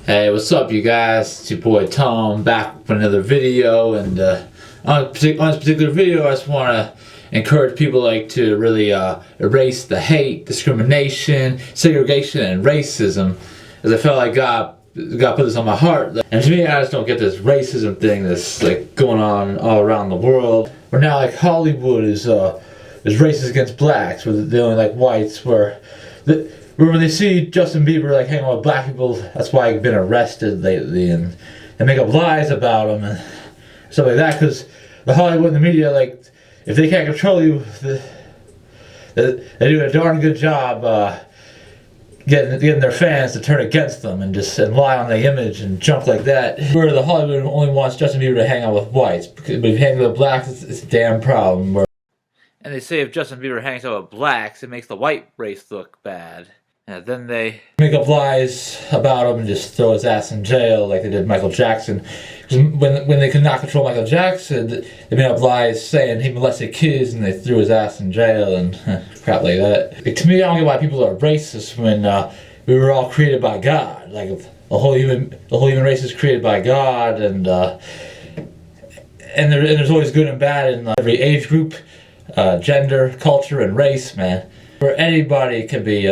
Hey, what's up, you guys? It's your boy Tom back with another video, and on this particular video, I just want to encourage people to really erase the hate, discrimination, segregation, and racism, as I felt like God put this on my heart. And to me, I just don't get this racism thing that's going on all around the world. Where now Hollywood is racist against blacks, where they only like whites, where when they see Justin Bieber hanging out with black people, that's why he's been arrested lately, and they make up lies about him and stuff like that. Because the Hollywood and the media, if they can't control you, they do a darn good job getting their fans to turn against them and lie on the image and junk like that. Where the Hollywood only wants Justin Bieber to hang out with whites, but if he hangs with blacks, it's a damn problem. And they say if Justin Bieber hangs out with blacks, it makes the white race look bad. And then they make up lies about him and just throw his ass in jail like they did Michael Jackson. Because when they could not control Michael Jackson, they made up lies saying he molested kids and they threw his ass in jail and crap like that. To me, I don't get why people are racist when we were all created by God. The whole human race is created by God, and there's always good and bad in every age group, gender, culture, and race, man. Where anybody can be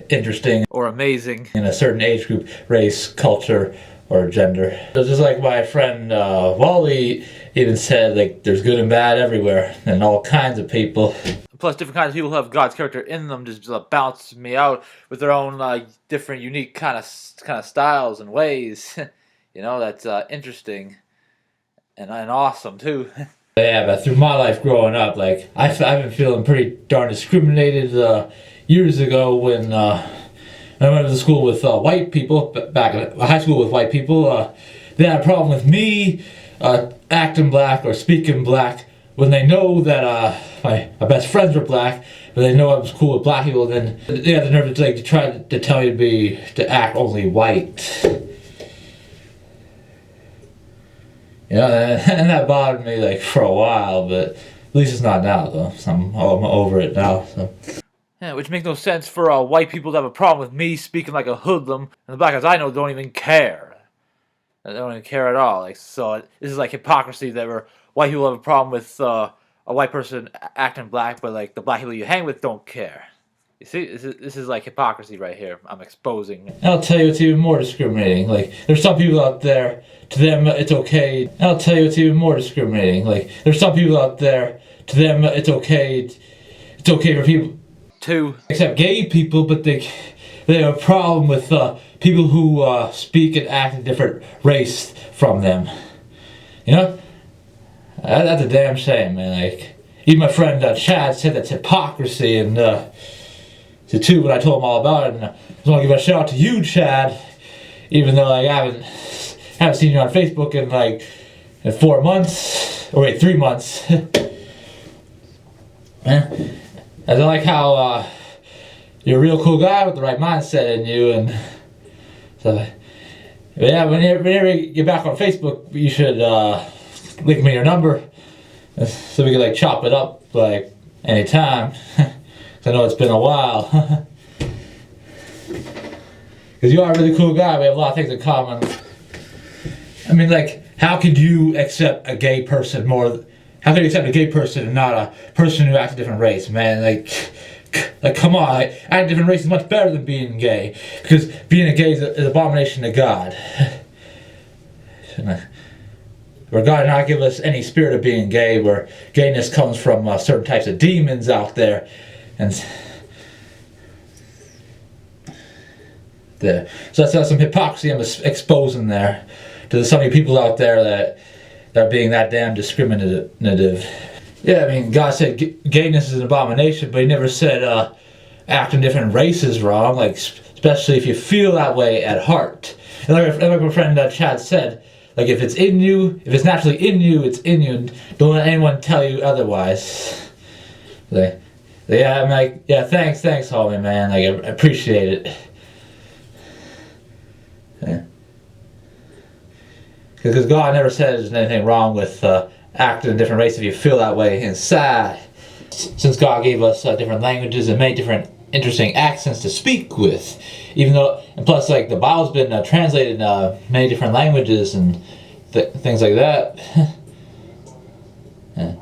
interesting or amazing in a certain age group, race, culture, or gender. So just like my friend Wally even said, there's good and bad everywhere, and all kinds of people. Plus, different kinds of people who have God's character in them just bounce me out with their own different, unique kind of styles and ways. That's interesting and awesome too. Yeah, but through my life growing up, I've been feeling pretty darn discriminated years ago when I went to school with white people, back in high school with white people. They had a problem with me acting black or speaking black when they know that my best friends were black, but they know I was cool with black people. Then they had the nerve to try to tell me to act only white. And that bothered me for a while, but at least it's not now though. So I'm over it now. So. Yeah, which makes no sense for white people to have a problem with me speaking like a hoodlum, and the black guys I know don't even care. They don't even care at all. So this is hypocrisy that where white people have a problem with a white person acting black, but the black people you hang with don't care. You see, this is hypocrisy right here. I'm exposing. And I'll tell you what's even more discriminating. There's some people out there, to them it's okay. And I'll tell you what's even more discriminating. There's some people out there, to them it's okay for people to accept gay people, but they have a problem with people who speak and act a different race from them. That's a damn shame, man. Even my friend Chad said that's hypocrisy, and so too, when I told him all about it, and I just want to give a shout out to you, Chad, even though I haven't seen you on Facebook in 4 months, or wait, 3 months. I like how you're a real cool guy with the right mindset in you, and so yeah, whenever you get back on Facebook, you should link me your number so we can chop it up anytime. I know it's been a while. Because you are a really cool guy. We have a lot of things in common. I mean, how could you accept a gay person more? How could you accept a gay person and not a person who acts a different race, man? Come on. Acting a different race is much better than being gay. Because being a gay is an abomination to God. Where God did not give us any spirit of being gay, where gayness comes from certain types of demons out there. And so that's some hypocrisy I'm exposing there to so many people out there that are being that damn discriminative. Yeah, I mean, God said gayness is an abomination, but He never said acting different races wrong. Especially if you feel that way at heart. And like my friend Chad said, if it's in you, if it's naturally in you, it's in you. And don't let anyone tell you otherwise. Yeah, I'm thanks, homie, man. I appreciate it. Yeah. Because God never says there's anything wrong with acting a different race if you feel that way inside. Since God gave us different languages and many different interesting accents to speak with, even though, and plus like the Bible's been translated in many different languages and things like that. Yeah.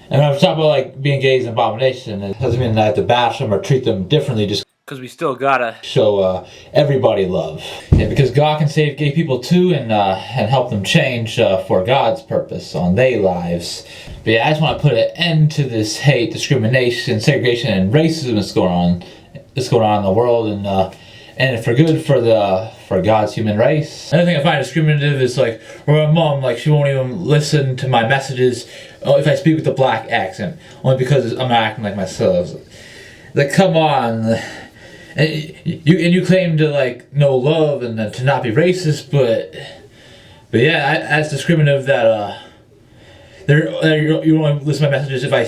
And when I'm talking about like being gay is an abomination, it doesn't mean that I have to bash them or treat them differently just because we still gotta show everybody love. Yeah, because God can save gay people too and help them change for God's purpose on their lives. But yeah, I just want to put an end to this hate, discrimination, segregation, and racism that's going on in the world, and for good for God's human race. Another thing I find discriminative is like, or my mom, like she won't even listen to my messages if I speak with a black accent, only because I'm not acting like myself. Like, come on. And you claim to like know love and to not be racist, but yeah, that's discriminative that you won't listen to my messages if I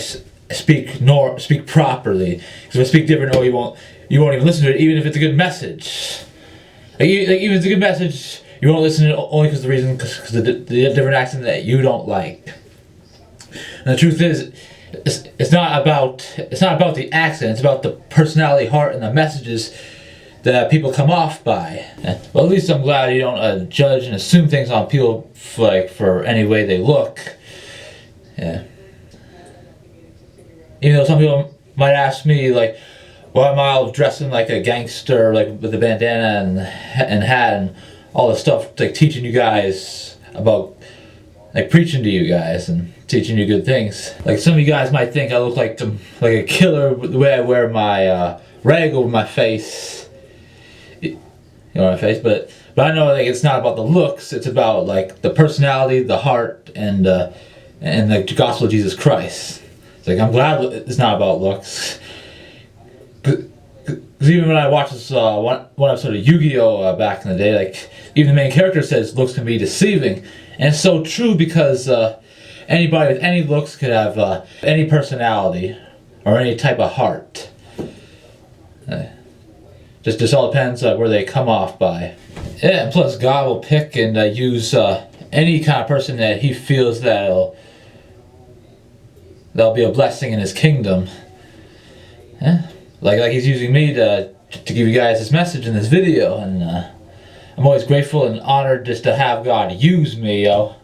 speak properly. Because if I speak different, you won't even listen to it, even if it's a good message. Even if it's a good message, you won't listen to it only because the different accent that you don't like. And the truth is, it's not about the accent. It's about the personality, heart, and the messages that people come off by. Well, at least I'm glad you don't judge and assume things on people for any way they look. Yeah. Even though some people might ask me like, why am I dressing like a gangster, like with a bandana and hat and all this stuff, like teaching you guys about, like preaching to you guys and teaching you good things. Like some of you guys might think I look like a killer the way I wear my rag over my face. But I know like it's not about the looks. It's about like the personality, the heart, and the gospel of Jesus Christ. It's like I'm glad it's not about looks. Because even when I watched this one episode of Yu-Gi-Oh! Back in the day, like even the main character says looks can be deceiving, and it's so true because anybody with any looks could have any personality or any type of heart. Just all depends where they come off by. Yeah, and plus God will pick and use any kind of person that He feels that'll be a blessing in His kingdom. Yeah. Like He's using me to give you guys this message in this video, and I'm always grateful and honored just to have God use me, yo.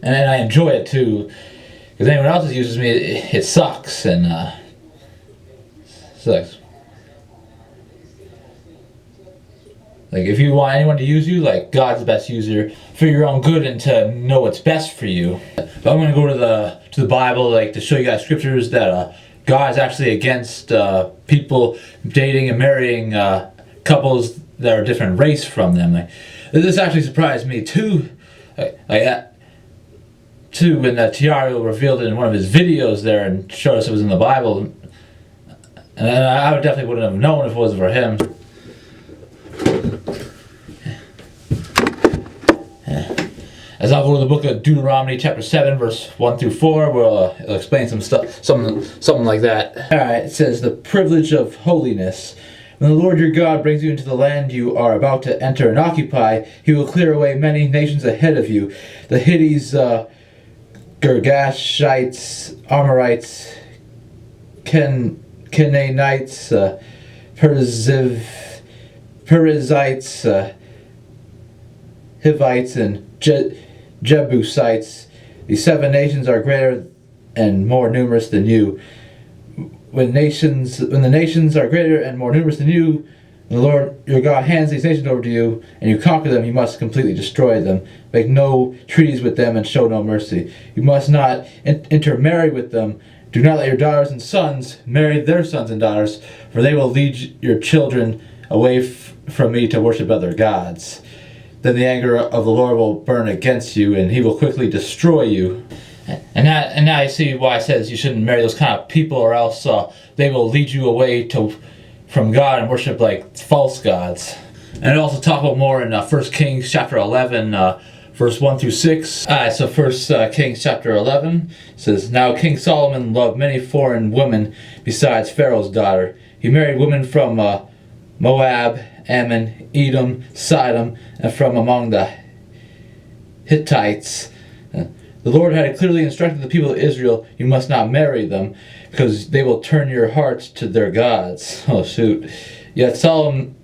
And I enjoy it too, because anyone else that uses me, it sucks and sucks. Like if you want anyone to use you, like God's the best user for your own good and to know what's best for you. But I'm gonna go to the Bible, like to show you guys scriptures that God is actually against people dating and marrying couples that are a different race from them. Like this actually surprised me too. Too, when Tiago revealed it in one of his videos there and showed us it was in the Bible, and I definitely wouldn't have known if it wasn't for him. As I'll go to the book of Deuteronomy chapter 7 verse 1 through 4 where it'll explain some stuff, something like that. Alright, it says, the privilege of holiness. When the Lord your God brings you into the land you are about to enter and occupy, He will clear away many nations ahead of you. The Hittites, Girgashites, Amorites, Canaanites, Perizzites, Hivites, and Jebusites. These 7 nations are greater and more numerous than you. When the nations are greater and more numerous than you, and the Lord your God hands these nations over to you, and you conquer them, you must completely destroy them. Make no treaties with them and show no mercy. You must not intermarry with them. Do not let your daughters and sons marry their sons and daughters, for they will lead your children away from me to worship other gods. Then the anger of the Lord will burn against you, and He will quickly destroy you. And now you see why it says you shouldn't marry those kind of people, or else they will lead you away from God and worship like false gods. And it also talks about more in 1 Kings chapter 11, verse 1 through 6. So 1 Kings chapter 11 says, Now King Solomon loved many foreign women besides Pharaoh's daughter. He married women from Moab, Ammon, Edom, Sidon, and from among the Hittites. The Lord had clearly instructed the people of Israel, you must not marry them, because they will turn your hearts to their gods. Oh shoot. Yet Solomon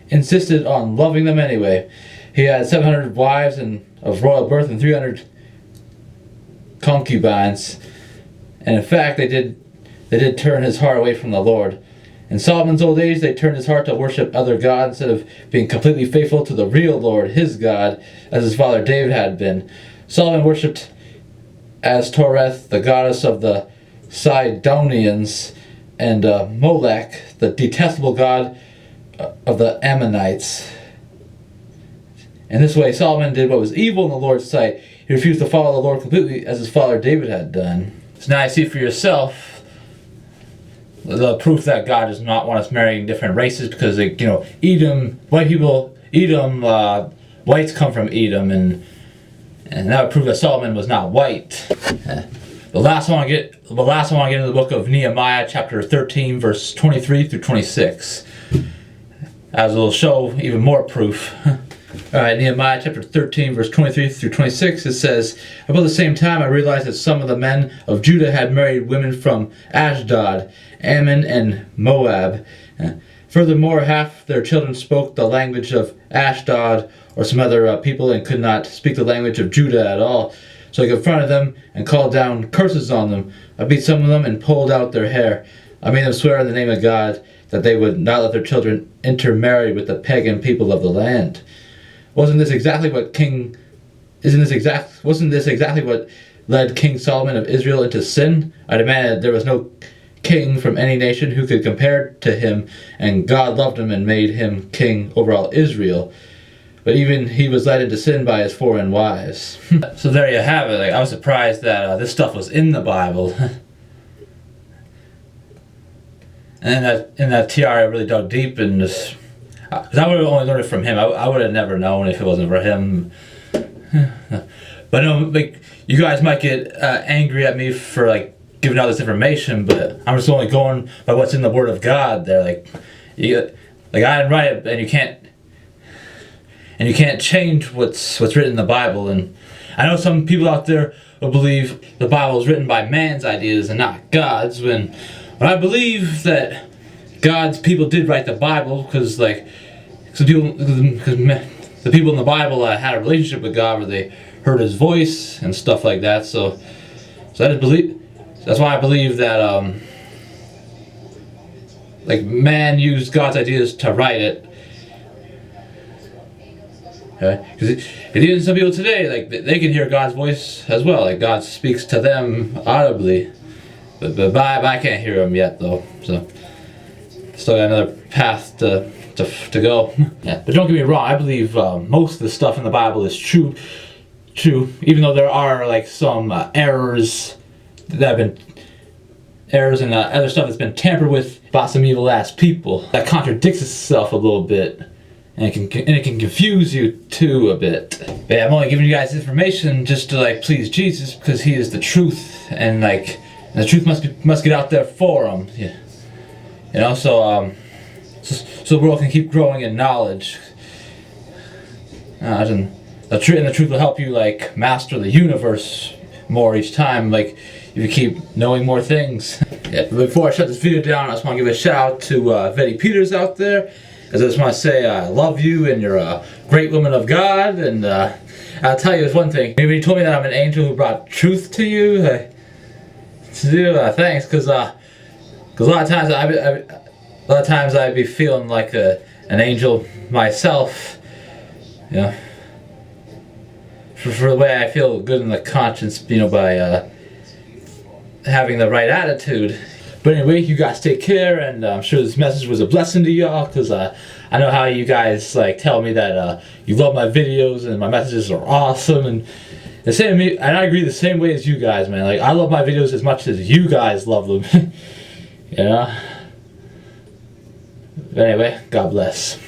insisted on loving them anyway. He had 700 wives of royal birth and 300 concubines. And in fact, they did turn his heart away from the Lord. In Solomon's old age, they turned his heart to worship other gods instead of being completely faithful to the real Lord, his God, as his father David had been. Solomon worshipped Ashtoreth, the goddess of the Sidonians, and Molech, the detestable god of the Ammonites. In this way, Solomon did what was evil in the Lord's sight. He refused to follow the Lord completely as his father David had done. So now you see for yourself the proof that God does not want us marrying different races, because whites come from Edom, and that would prove that Solomon was not white. The last one I get into the book of Nehemiah, chapter 13, verse 23 through 26, as it'll show even more proof. Alright, Nehemiah chapter 13, verse 23 through 26, it says, about the same time I realized that some of the men of Judah had married women from Ashdod, Ammon, and Moab. Furthermore, half their children spoke the language of Ashdod or some other people and could not speak the language of Judah at all. So I confronted them and called down curses on them. I beat some of them and pulled out their hair. I made them swear in the name of God that they would not let their children intermarry with the pagan people of the land. Wasn't this exactly what led King Solomon of Israel into sin? I demanded there was no king from any nation who could compare to him, and God loved him and made him king over all Israel. But even he was led into sin by his foreign wives. So there you have it. I was surprised that this stuff was in the Bible. And in that TR, I really dug deep and just, because I would have only learned it from him. I would have never known if it wasn't for him. But no, you guys might get angry at me for giving out this information, but I'm just only going by what's in the Word of God. There, I didn't write it, and you can't change what's written in the Bible. And I know some people out there will believe the Bible is written by man's ideas and not God's. When I believe that God's people did write the Bible, because the people in the Bible had a relationship with God where they heard His voice and stuff like that. So I just believe. That's why I believe that man used God's ideas to write it. Okay? Because even some people today, they can hear God's voice as well. God speaks to them audibly, but I can't hear Him yet though. So still got another path to go. Yeah, but don't get me wrong. I believe most of the stuff in the Bible is true. Even though there are some errors and other stuff that's been tampered with by some evil ass people that contradicts itself a little bit, and it can confuse you too a bit. But yeah, I'm only giving you guys information just to please Jesus, because He is the truth, and the truth must get out there for Him. Yeah. So the world can keep growing in knowledge. And the truth will help you master the universe more each time. If you keep knowing more things. Yeah, before I shut this video down, I just want to give a shout out to Betty Peters out there. As I just want to say I love you, and you're a great woman of God. And I'll tell you this one thing. When you told me that I'm an angel who brought truth to you, thanks. Because a lot of times I'd be feeling like an angel myself. For the way I feel good in the conscience, by having the right attitude. But anyway, you guys take care, and I'm sure this message was a blessing to y'all, because I know how you guys tell me that you love my videos and my messages are awesome, and I agree the same way as you guys, man. I love my videos as much as you guys love them. But anyway, God bless.